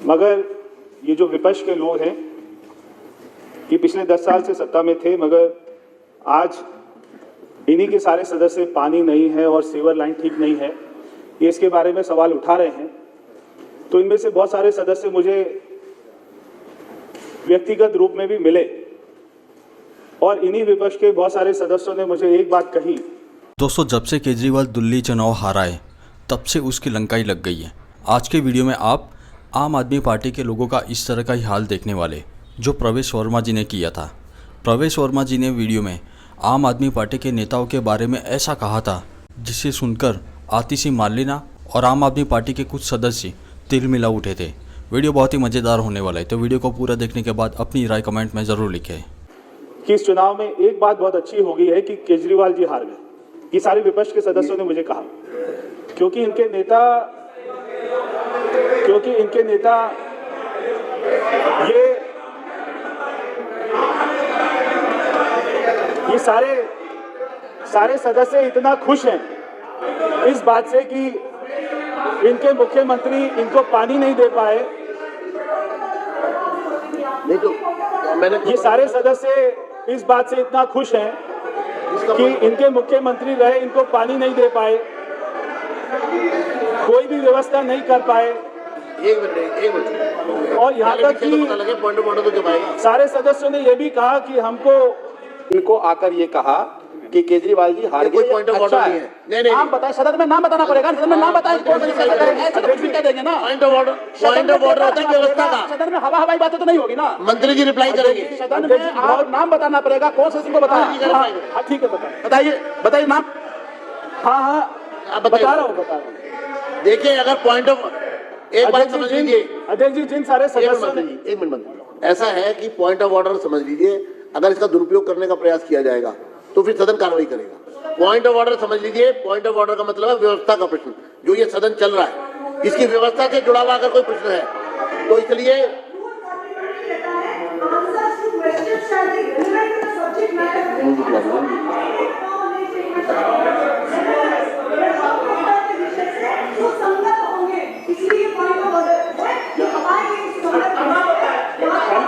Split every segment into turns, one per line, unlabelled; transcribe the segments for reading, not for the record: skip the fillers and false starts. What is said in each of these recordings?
मगर ये जो विपक्ष के लोग हैं, ये पिछले 10 साल से सत्ता में थे, मगर आज इन्हीं के सारे सदस्य पानी नहीं है और सीवर लाइन ठीक नहीं है, ये इसके बारे में सवाल उठा रहे हैं। तो इनमें से बहुत सारे सदस्य मुझे व्यक्तिगत रूप में भी मिले और इन्हीं विपक्ष के बहुत सारे सदस्यों ने मुझे एक बात कही।
दोस्तों, जब से केजरीवाल दिल्ली चुनाव हारा है तब से उसकी लंकाई लग गई है। आज के वीडियो में आप आम आदमी पार्टी के लोगों का इस तरह का ही हाल देखने वाले जो प्रवेश वर्मा जी ने किया था। प्रवेश वर्मा जी ने वीडियो में आम आदमी पार्टी के नेताओं के बारे में ऐसा कहा था जिसे सुनकर आतिशी मार्लेना और आम आदमी पार्टी के कुछ सदस्य तिल मिला उठे थे। वीडियो बहुत ही मज़ेदार होने वाला है, तो वीडियो को पूरा देखने के बाद अपनी राय कमेंट में ज़रूर लिखें
कि इस चुनाव में एक बात बहुत अच्छी हो गई है कि केजरीवाल जी हार गए। ये सारे विपक्ष के सदस्यों ने मुझे कहा, क्योंकि इनके नेता ये सारे सदस्य इतना खुश हैं इस बात से कि इनके मुख्यमंत्री इनको पानी नहीं दे पाए। ये सारे सदस्य इस बात से इतना खुश हैं कि इनके मुख्यमंत्री रहे, इनको पानी नहीं दे पाए, कोई भी व्यवस्था नहीं कर पाए।
एक मिनट
और यहाँ तक कि सारे सदस्यों ने यह भी कहा कि इनको आकर ये कहा कि केजरीवाल जी हार गए।
पॉइंट ऑफ ऑर्डर नहीं है। नहीं
नाम बताएं, सदन में नाम बताना पड़ेगा। सदन में नाम बताएं, ऐसे तो फिर क्या देंगे ना।
पॉइंट ऑफ ऑर्डर होता है व्यवस्था का।
सदन में हवाई बातें तो नहीं होगी ना।
मंत्री जी रिप्लाई करेंगे।
सदन में आप नाम बताना पड़ेगा, कौन से को बताएं। ठीक है, बताइए नाम। हाँ बता रहा हूँ।
देखिए, अगर पॉइंट ऑफ एक बात समझ लीजिए
अध्यक्ष जी, जिन सारे सदस्यों ने
एक मिनट ऐसा है कि पॉइंट ऑफ ऑर्डर समझ लीजिए, अगर इसका दुरुपयोग करने का प्रयास किया जाएगा तो फिर सदन कार्रवाई करेगा। पॉइंट ऑफ ऑर्डर समझ लीजिए, पॉइंट ऑफ ऑर्डर का मतलब है व्यवस्था का प्रश्न। जो ये सदन चल रहा है इसकी व्यवस्था से जुड़ा हुआ अगर कोई प्रश्न है तो इसलिए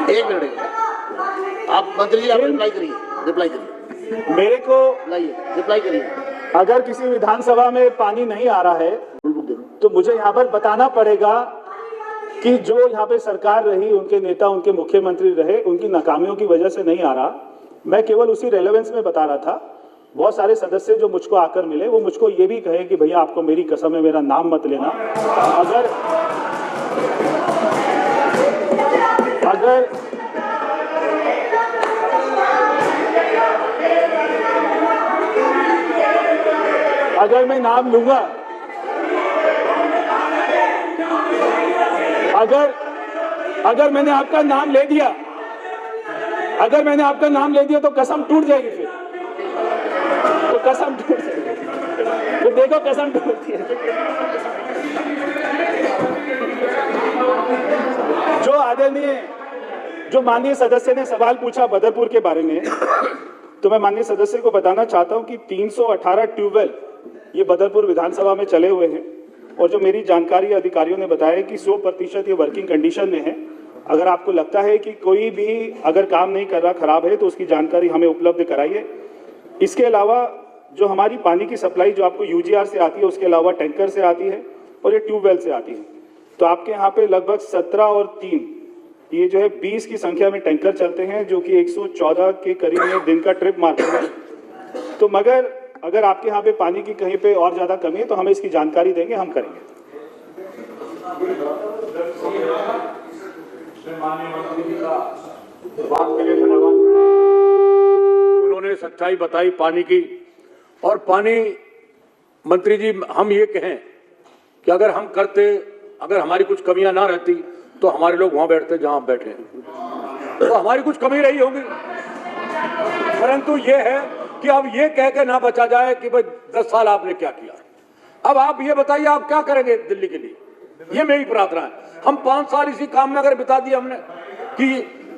एक मिनट आप मंत्री जी आप रिप्लाई करिए
मेरे को
रिप्लाई करिए।
अगर किसी विधानसभा में पानी नहीं आ रहा है तो मुझे यहाँ पर बताना पड़ेगा कि जो यहाँ पे सरकार रही, उनके नेता, उनके मुख्यमंत्री रहे, उनकी नाकामियों की वजह से नहीं आ रहा। मैं केवल उसी रेलेवेंस में बता रहा था। बहुत सारे सदस्य जो मुझको आकर मिले वो मुझको ये भी कहे कि भैया आपको मेरी कसम है, मेरा नाम मत लेना। अगर मैं नाम लूंगा, अगर मैंने आपका नाम ले दिया, तो कसम टूट जाएगी। फिर तो कसम टूट जाएगी। तो देखो कसम टूटती है। जो माननीय सदस्य ने सवाल पूछा बदरपुर के बारे में, तो मैं माननीय सदस्य को बताना चाहता हूं कि 318 ट्यूबवेल ये बदरपुर विधानसभा में चले हुए हैं और जो मेरी जानकारी अधिकारियों ने बताया कि 100% ये वर्किंग कंडीशन में है। अगर आपको लगता है कि कोई भी अगर काम नहीं कर रहा, खराब है, तो उसकी जानकारी हमें उपलब्ध कराइए। इसके अलावा जो हमारी पानी की सप्लाई जो आपको यूजीआर से आती है, उसके अलावा टैंकर से आती है और ये ट्यूबवेल से आती है। तो आपके यहाँ पे लगभग 17 और 3 ये जो है 20 की संख्या में टैंकर चलते हैं, जो कि 114 के करीब में दिन का ट्रिप मारते हैं। तो मगर अगर आपके यहाँ पे पानी की कहीं पे और ज़्यादा कमी है तो हमें इसकी जानकारी देंगे, हम करेंगे।
उन्होंने सच्चाई बताई पानी की। और पानी मंत्री जी, हम ये कहें कि अगर हम करते, अगर हमारी कुछ कमियां ना रहती तो हमारे लोग वहां बैठते जहां आप बैठे हैं। तो हमारी कुछ कमी रही होगी, परंतु ये है कि अब ये कह के ना बचा जाए कि भाई 10 साल आपने क्या किया। अब आप ये बताइए आप क्या करेंगे दिल्ली के लिए, ये मेरी प्रार्थना है। हम 5 साल इसी काम में अगर बिता दिए हमने कि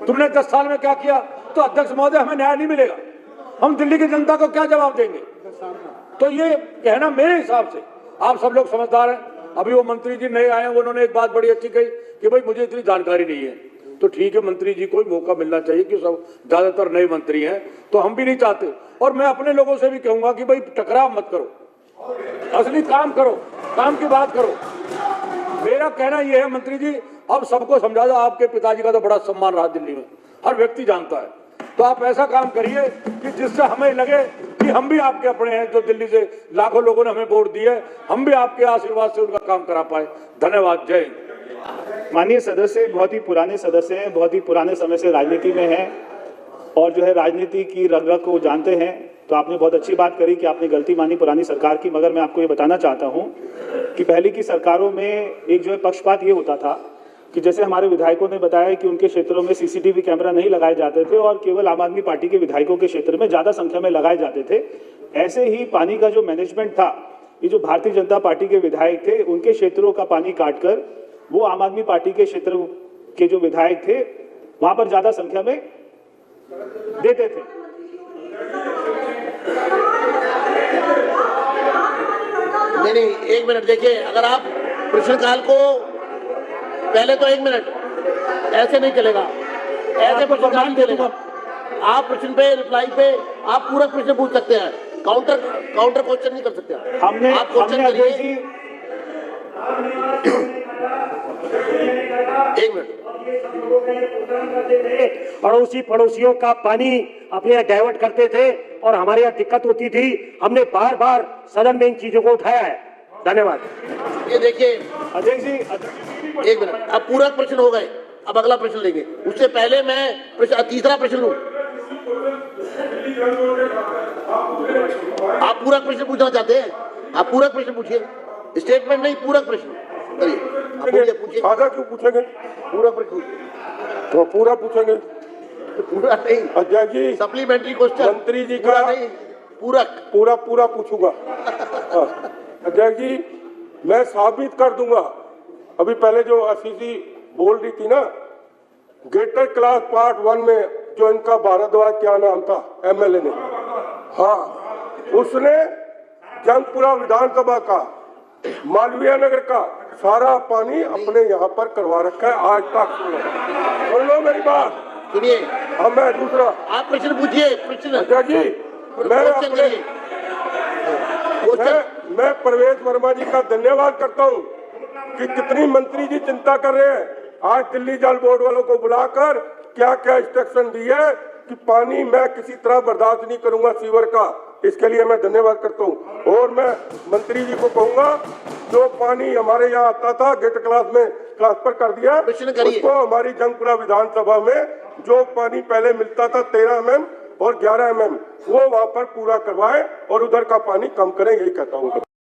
तुमने 10 साल में क्या किया, तो अध्यक्ष महोदय हमें न्याय नहीं मिलेगा। हम दिल्ली की जनता को क्या जवाब देंगे। तो ये कहना मेरे हिसाब से, आप सब लोग समझदार हैं। अभी वो मंत्री जी नए आए हैं, उन्होंने एक बात बड़ी अच्छी कही कि भाई मुझे इतनी जानकारी नहीं है। तो ठीक है, मंत्री जी को मौका मिलना चाहिए कि सब ज्यादातर नए मंत्री हैं, तो हम भी नहीं चाहते। और मैं अपने लोगों से भी कहूंगा कि भाई टकराव मत करो, असली काम करो, काम की बात करो। मेरा कहना यह है मंत्री जी, अब सबको समझा दो, आपके पिताजी का तो बड़ा सम्मान रहा दिल्ली में, हर व्यक्ति जानता है। तो आप ऐसा काम करिए कि जिससे हमें लगे कि हम भी आपके अपने हैं, जो दिल्ली से लाखों लोगों ने हमें वोट दिए, हम भी आपके आशीर्वाद से उनका काम करा पाए। धन्यवाद। जय हिंद।
माननीय सदस्य बहुत ही पुराने सदस्य हैं, बहुत ही पुराने समय से राजनीति में हैं और जो है राजनीति की रग रग को जानते हैं। तो आपने बहुत अच्छी बात करी कि आपने गलती मानी पुरानी सरकार की, मगर मैं आपको ये बताना चाहता हूँ कि पहले की सरकारों में एक जो है पक्षपात ये होता था कि जैसे हमारे विधायकों ने बताया कि उनके क्षेत्रों में सीसीटीवी कैमरा नहीं लगाए जाते थे और केवल आम आदमी पार्टी के विधायकों के क्षेत्र में ज़्यादा संख्या में लगाए जाते थे। ऐसे ही पानी का जो मैनेजमेंट था, ये जो भारतीय जनता पार्टी के विधायक थे, उनके क्षेत्रों का पानी काटकर वो आम आदमी पार्टी के क्षेत्र के जो विधायक थे वहां पर ज्यादा संख्या में देते थे।
नहीं, एक मिनट देखिए, अगर आप प्रश्नकाल को पहले तो 1 मिनट ऐसे नहीं चलेगा, ऐसे प्रश्नकाल नहीं चलेगा। आप प्रश्न पे रिप्लाई पे आप पूरा प्रश्न पूछ सकते हैं, काउंटर क्वेश्चन नहीं कर सकते। आप क्वेश्चन करिए। 1 मिनट।
पड़ोसियों का पानी अपने यहाँ डाइवर्ट करते थे और हमारे यहाँ दिक्कत होती थी। हमने बार बार सदन में इन चीजों को उठाया है। धन्यवाद।
ये देखिए
अध्यक्ष जी,
1 मिनट, अब पूरा प्रश्न हो गए, अब अगला प्रश्न लेंगे। उससे पहले मैं तीसरा प्रश्न लूं। आप पूरा प्रश्न पूछना चाहते हैं? आप पूरा प्रश्न पूछिए, स्टेटमेंट नहीं, पूरा प्रश्न करिए। पूछिए।
आधा क्यों पूछेंगे?
पूरा प्रश्न
तो पूरा पूछेंगे,
पूरा नहीं।
अध्यक्ष जी,
सप्लीमेंट्री क्वेश्चन
मंत्री जी का
नहीं, पूरक
पूरा पूछूंगा। अध्यक्ष जी, मैं साबित कर दूंगा। अभी पहले जो आशीषी बोल रही थी ना, ग्रेटर क्लास पार्ट 1 में जो इनका भारद्वाज क्या नाम था एमएलए ने, हाँ, उसने जंगपुरा विधानसभा का, मालवीय नगर का सारा पानी अपने यहाँ पर करवा रखा है आज तक। सुन लो मेरी बात,
सुनिए।
अब मैं दूसरा,
आप प्रश्न पूछिए। प्रश्न
अध्यक्ष जी, मैं प्रवेश वर्मा जी का धन्यवाद करता हूँ कि कितनी मंत्री जी चिंता कर रहे हैं। आज दिल्ली जल बोर्ड वालों को बुलाकर क्या क्या इंस्ट्रक्शन दी है कि पानी मैं किसी तरह बर्दाश्त नहीं करूंगा सीवर का, इसके लिए मैं धन्यवाद करता हूँ। और मैं मंत्री जी को कहूंगा, जो पानी हमारे यहाँ आता था गेट क्लास में ट्रांसफर कर दिया, उसको हमारी जंगपुरा विधानसभा में जो पानी पहले मिलता था 13 mm और 11 mm, वो वहाँ पर पूरा करवाए और उधर का पानी कम करें, यही कहता हूँ।